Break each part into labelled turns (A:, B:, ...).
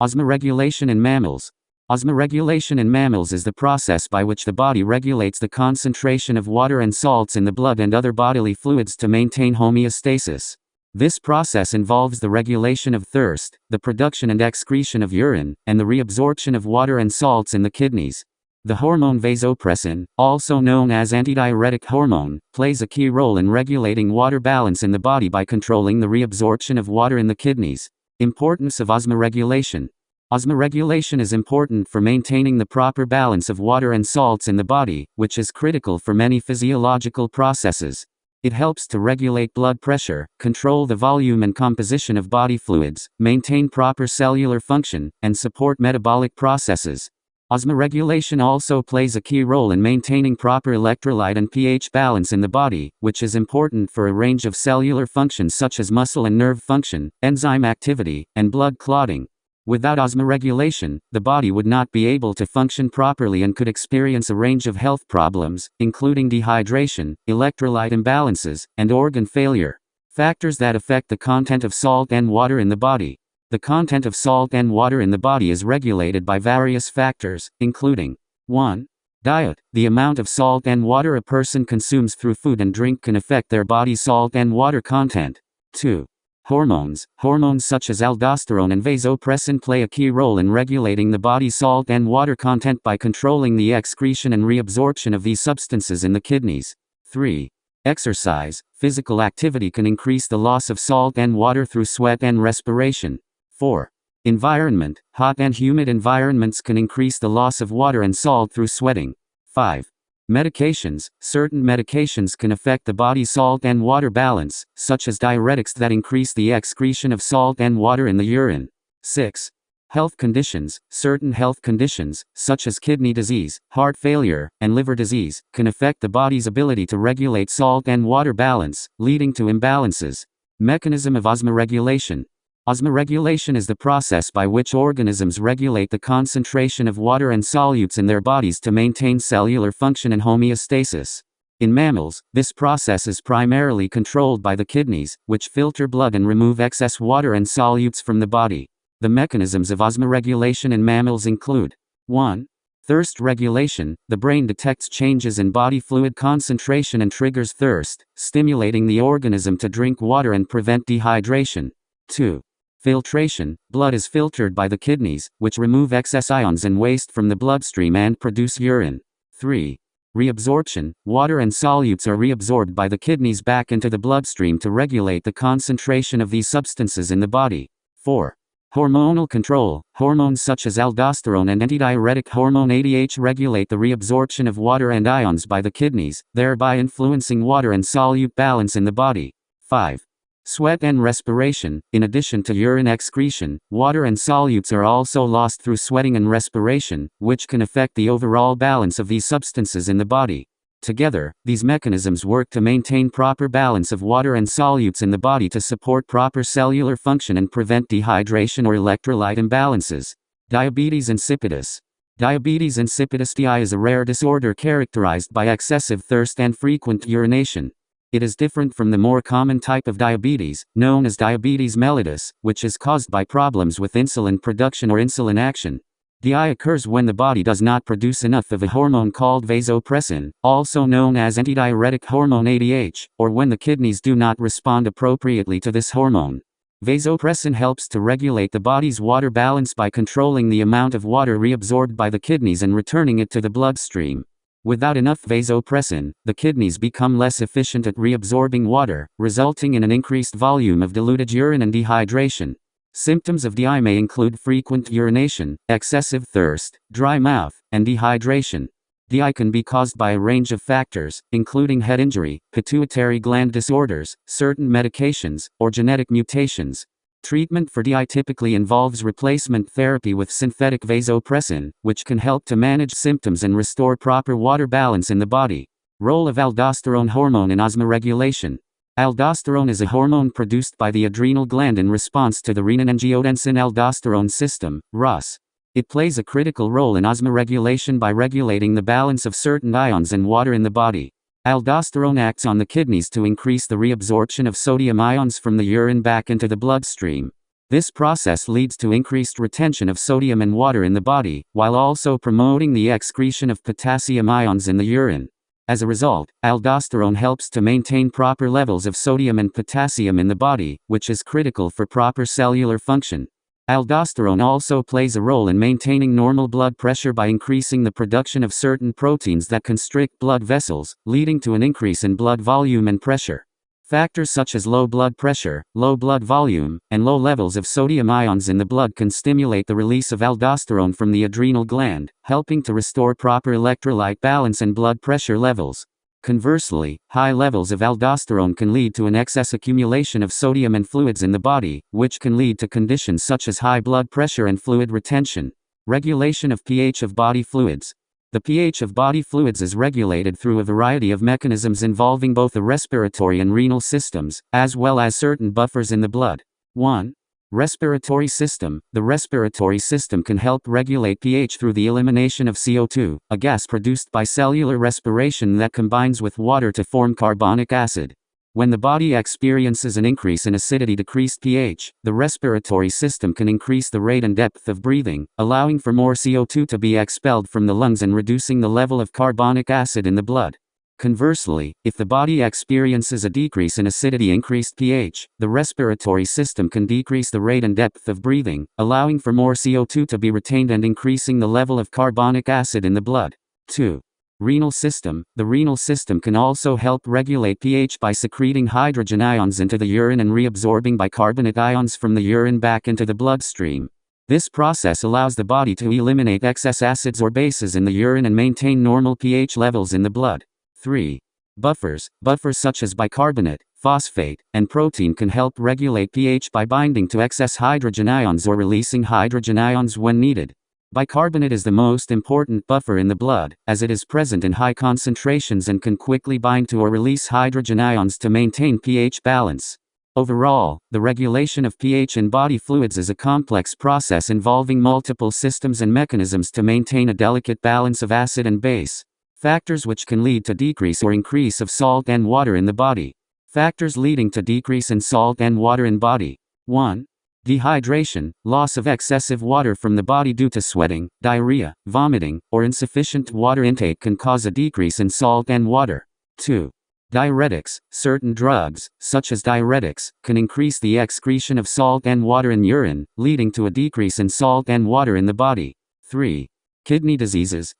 A: Osmoregulation in mammals. Osmoregulation in mammals is the process by which the body regulates the concentration of water and salts in the blood and other bodily fluids to maintain homeostasis. This process involves the regulation of thirst, the production and excretion of urine, and the reabsorption of water and salts in the kidneys. The hormone vasopressin, also known as antidiuretic hormone, plays a key role in regulating water balance in the body by controlling the reabsorption of water in the kidneys. Importance of osmoregulation. Osmoregulation is important for maintaining the proper balance of water and salts in the body, which is critical for many physiological processes. It helps to regulate blood pressure, control the volume and composition of body fluids, maintain proper cellular function, and support metabolic processes. Osmoregulation also plays a key role in maintaining proper electrolyte and pH balance in the body, which is important for a range of cellular functions such as muscle and nerve function, enzyme activity, and blood clotting. Without osmoregulation, the body would not be able to function properly and could experience a range of health problems, including dehydration, electrolyte imbalances, and organ failure. Factors that affect the content of salt and water in the body. The content of salt and water in the body is regulated by various factors, including 1. Diet. The amount of salt and water a person consumes through food and drink can affect their body's salt and water content. 2. Hormones. Hormones such as aldosterone and vasopressin play a key role in regulating the body's salt and water content by controlling the excretion and reabsorption of these substances in the kidneys. 3. Exercise. Physical activity can increase the loss of salt and water through sweat and respiration. 4. Environment. Hot and humid environments can increase the loss of water and salt through sweating. 5. Medications. Certain medications can affect the body's salt and water balance, such as diuretics that increase the excretion of salt and water in the urine. 6. Health conditions. Certain health conditions, such as kidney disease, heart failure, and liver disease, can affect the body's ability to regulate salt and water balance, leading to imbalances. Mechanism of osmoregulation. Osmoregulation is the process by which organisms regulate the concentration of water and solutes in their bodies to maintain cellular function and homeostasis. In mammals, this process is primarily controlled by the kidneys, which filter blood and remove excess water and solutes from the body. The mechanisms of osmoregulation in mammals include 1. Thirst regulation. The brain detects changes in body fluid concentration and triggers thirst, stimulating the organism to drink water and prevent dehydration. 2. Filtration. Blood is filtered by the kidneys, which remove excess ions and waste from the bloodstream and produce urine. 3. Reabsorption. Water and solutes are reabsorbed by the kidneys back into the bloodstream to regulate the concentration of these substances in the body. 4. Hormonal control. Hormones such as aldosterone and antidiuretic hormone ADH regulate the reabsorption of water and ions by the kidneys, thereby influencing water and solute balance in the body. 5. Sweat and respiration. In addition to urine excretion, water and solutes are also lost through sweating and respiration, which can affect the overall balance of these substances in the body. Together, these mechanisms work to maintain proper balance of water and solutes in the body to support proper cellular function and prevent dehydration or electrolyte imbalances. Diabetes insipidus. Diabetes insipidus (DI) is a rare disorder characterized by excessive thirst and frequent urination. It is different from the more common type of diabetes, known as diabetes mellitus, which is caused by problems with insulin production or insulin action. DI occurs when the body does not produce enough of a hormone called vasopressin, also known as antidiuretic hormone ADH, or when the kidneys do not respond appropriately to this hormone. Vasopressin helps to regulate the body's water balance by controlling the amount of water reabsorbed by the kidneys and returning it to the bloodstream. Without enough vasopressin, the kidneys become less efficient at reabsorbing water, resulting in an increased volume of diluted urine and dehydration. Symptoms of DI may include frequent urination, excessive thirst, dry mouth, and dehydration. DI can be caused by a range of factors, including head injury, pituitary gland disorders, certain medications, or genetic mutations. Treatment for DI typically involves replacement therapy with synthetic vasopressin, which can help to manage symptoms and restore proper water balance in the body. Role of aldosterone hormone in osmoregulation. Aldosterone is a hormone produced by the adrenal gland in response to the renin-angiotensin-aldosterone system, RAS. It plays a critical role in osmoregulation by regulating the balance of certain ions and water in the body. Aldosterone acts on the kidneys to increase the reabsorption of sodium ions from the urine back into the bloodstream. This process leads to increased retention of sodium and water in the body, while also promoting the excretion of potassium ions in the urine. As a result, aldosterone helps to maintain proper levels of sodium and potassium in the body, which is critical for proper cellular function. Aldosterone also plays a role in maintaining normal blood pressure by increasing the production of certain proteins that constrict blood vessels, leading to an increase in blood volume and pressure. Factors such as low blood pressure, low blood volume, and low levels of sodium ions in the blood can stimulate the release of aldosterone from the adrenal gland, helping to restore proper electrolyte balance and blood pressure levels. Conversely, high levels of aldosterone can lead to an excess accumulation of sodium and fluids in the body, which can lead to conditions such as high blood pressure and fluid retention. Regulation of pH of body fluids. The pH of body fluids is regulated through a variety of mechanisms involving both the respiratory and renal systems, as well as certain buffers in the blood. 1. Respiratory system. The respiratory system can help regulate pH through the elimination of CO2, a gas produced by cellular respiration that combines with water to form carbonic acid. When the body experiences an increase in acidity-decreased pH, the respiratory system can increase the rate and depth of breathing, allowing for more CO2 to be expelled from the lungs and reducing the level of carbonic acid in the blood. Conversely, if the body experiences a decrease in acidity-increased pH, the respiratory system can decrease the rate and depth of breathing, allowing for more CO2 to be retained and increasing the level of carbonic acid in the blood. 2. Renal system. The renal system can also help regulate pH by secreting hydrogen ions into the urine and reabsorbing bicarbonate ions from the urine back into the bloodstream. This process allows the body to eliminate excess acids or bases in the urine and maintain normal pH levels in the blood. 3. Buffers. Buffers such as bicarbonate, phosphate, and protein can help regulate pH by binding to excess hydrogen ions or releasing hydrogen ions when needed. Bicarbonate is the most important buffer in the blood, as it is present in high concentrations and can quickly bind to or release hydrogen ions to maintain pH balance. Overall, the regulation of pH in body fluids is a complex process involving multiple systems and mechanisms to maintain a delicate balance of acid and base. Factors which can lead to decrease or increase of salt and water in the body. Factors leading to decrease in salt and water in body. 1. Dehydration, loss of excessive water from the body due to sweating, diarrhea, vomiting, or insufficient water intake can cause a decrease in salt and water. 2. Diuretics, certain drugs, such as diuretics, can increase the excretion of salt and water in urine, leading to a decrease in salt and water in the body. 3. Kidney diseases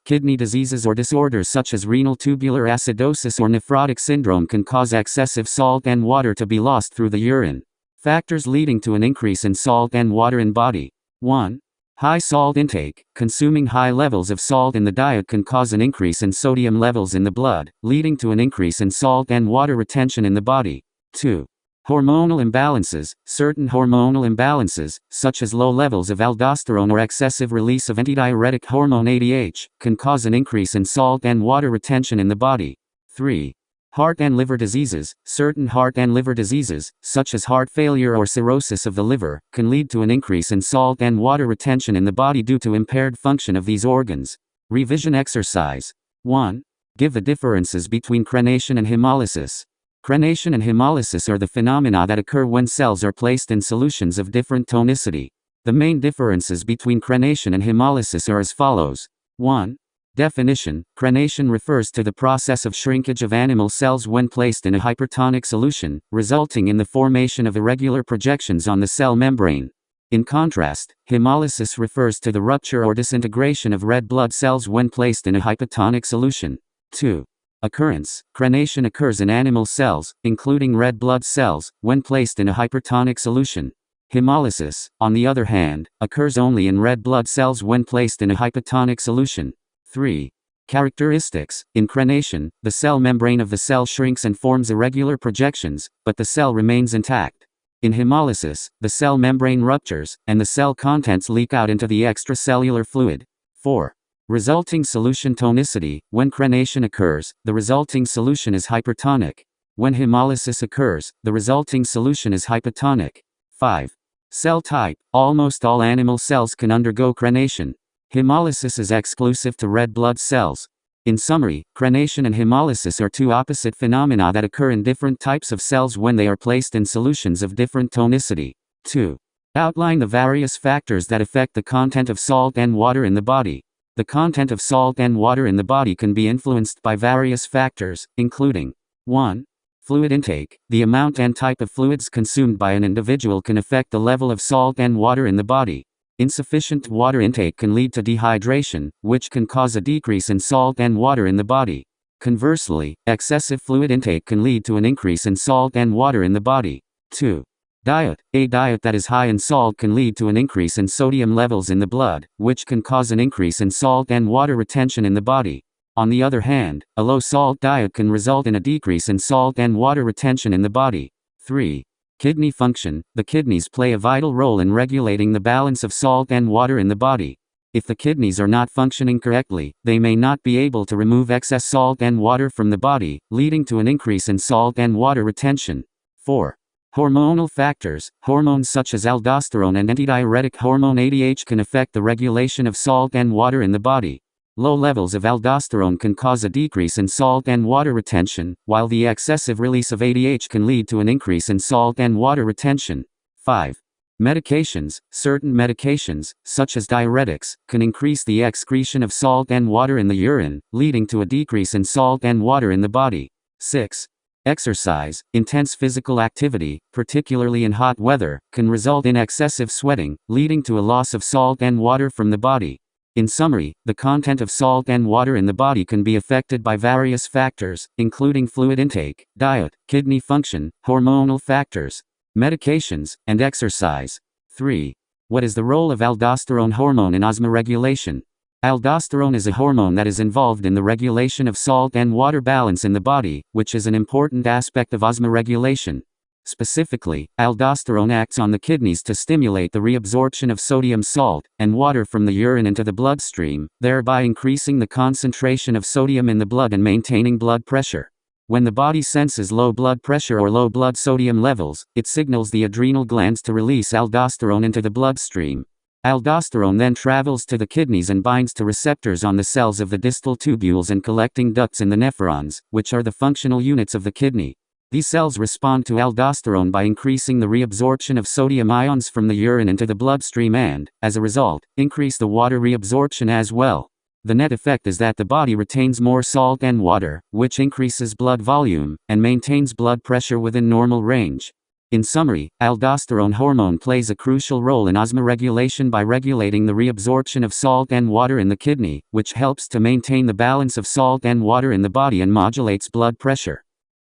A: or disorders such as renal tubular acidosis or nephrotic syndrome can cause excessive salt and water to be lost through the urine. Factors leading to an increase in salt and water in body. 1. High salt intake. Consuming high levels of salt in the diet can cause an increase in sodium levels in the blood, leading to an increase in salt and water retention in the body. 2. Hormonal imbalances. Certain hormonal imbalances, such as low levels of aldosterone or excessive release of antidiuretic hormone ADH, can cause an increase in salt and water retention in the body. 3. Heart and liver diseases. Certain heart and liver diseases, such as heart failure or cirrhosis of the liver, can lead to an increase in salt and water retention in the body due to impaired function of these organs. Revision exercise. 1. Give the differences between crenation and hemolysis. Crenation and hemolysis are the phenomena that occur when cells are placed in solutions of different tonicity. The main differences between crenation and hemolysis are as follows. 1. Definition. Crenation refers to the process of shrinkage of animal cells when placed in a hypertonic solution, resulting in the formation of irregular projections on the cell membrane. In contrast, hemolysis refers to the rupture or disintegration of red blood cells when placed in a hypotonic solution. 2. Occurrence. Crenation occurs in animal cells, including red blood cells, when placed in a hypertonic solution. Hemolysis, on the other hand, occurs only in red blood cells when placed in a hypotonic solution. 3. Characteristics. In crenation, the cell membrane of the cell shrinks and forms irregular projections, but the cell remains intact. In hemolysis, the cell membrane ruptures, and the cell contents leak out into the extracellular fluid. 4. Resulting solution tonicity. When crenation occurs, the resulting solution is hypertonic. When hemolysis occurs, the resulting solution is hypotonic. 5. Cell type. Almost all animal cells can undergo crenation. Hemolysis is exclusive to red blood cells. In summary, crenation and hemolysis are two opposite phenomena that occur in different types of cells when they are placed in solutions of different tonicity. 2. Outline the various factors that affect the content of salt and water in the body. The content of salt and water in the body can be influenced by various factors, including 1. Fluid intake. The amount and type of fluids consumed by an individual can affect the level of salt and water in the body. Insufficient water intake can lead to dehydration, which can cause a decrease in salt and water in the body. Conversely, excessive fluid intake can lead to an increase in salt and water in the body. 2. Diet. A diet that is high in salt can lead to an increase in sodium levels in the blood, which can cause an increase in salt and water retention in the body. On the other hand, a low-salt diet can result in a decrease in salt and water retention in the body. 3. Kidney function. The kidneys play a vital role in regulating the balance of salt and water in the body. If the kidneys are not functioning correctly, they may not be able to remove excess salt and water from the body, leading to an increase in salt and water retention. 4. Hormonal factors. Hormones such as aldosterone and antidiuretic hormone ADH can affect the regulation of salt and water in the body. Low levels of aldosterone can cause a decrease in salt and water retention, while the excessive release of ADH can lead to an increase in salt and water retention. 5. Medications. Certain medications, such as diuretics, can increase the excretion of salt and water in the urine, leading to a decrease in salt and water in the body. 6. Exercise. Intense physical activity, particularly in hot weather, can result in excessive sweating, leading to a loss of salt and water from the body. In summary, the content of salt and water in the body can be affected by various factors, including fluid intake, diet, kidney function, hormonal factors, medications, and exercise. 3. What is the role of aldosterone hormone in osmoregulation? Aldosterone is a hormone that is involved in the regulation of salt and water balance in the body, which is an important aspect of osmoregulation. Specifically, aldosterone acts on the kidneys to stimulate the reabsorption of sodium salt and water from the urine into the bloodstream, thereby increasing the concentration of sodium in the blood and maintaining blood pressure. When the body senses low blood pressure or low blood sodium levels, it signals the adrenal glands to release aldosterone into the bloodstream. Aldosterone then travels to the kidneys and binds to receptors on the cells of the distal tubules and collecting ducts in the nephrons, which are the functional units of the kidney. These cells respond to aldosterone by increasing the reabsorption of sodium ions from the urine into the bloodstream and, as a result, increase the water reabsorption as well. The net effect is that the body retains more salt and water, which increases blood volume, and maintains blood pressure within normal range. In summary, aldosterone hormone plays a crucial role in osmoregulation by regulating the reabsorption of salt and water in the kidney, which helps to maintain the balance of salt and water in the body and modulates blood pressure.